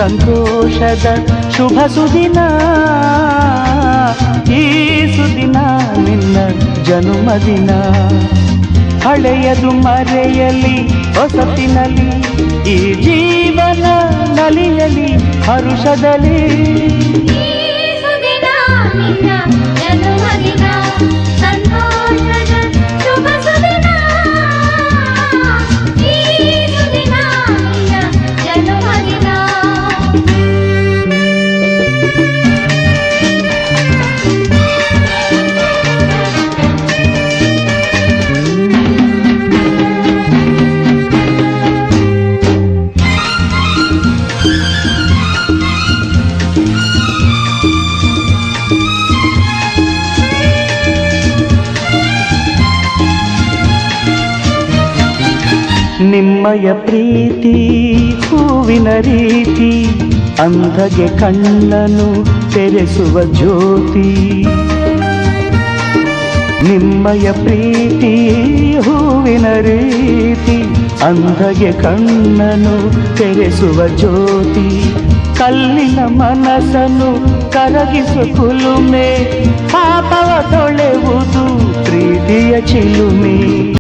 ಸಂತೋಷದ ಶುಭ ಸುದಿನ, ಈ ಸುದಿನ ನಿನ್ನ ಜನುಮದಿನ. ಹಳೆಯದು ಮರೆಯಲಿ ಹೊಸತಿನಲ್ಲಿ, ಈ ಜೀವನ ನಲಿಯಲಿ ಹರುಷದಲ್ಲಿ. ನಿಮ್ಮಯ ಪ್ರೀತಿ ಹೂವಿನ ರೀತಿ, ಅಂಧಗೆ ಕಣ್ಣನು ತೆರೆಸುವ ಜ್ಯೋತಿ. ನಿಮ್ಮಯ ಪ್ರೀತಿ ಹೂವಿನ ರೀತಿ, ಅಂಧಗೆ ಕಣ್ಣನು ತೆರೆಸುವ ಜ್ಯೋತಿ. ಕಲ್ಲಿನ ಮನಸ್ಸನ್ನು ಕರಗಿಸು ಕುಲುಮೆ, ಪಾಪವ ತೊಳೆವುದು ಪ್ರೀತಿಯ ಚಿಲುಮೆ.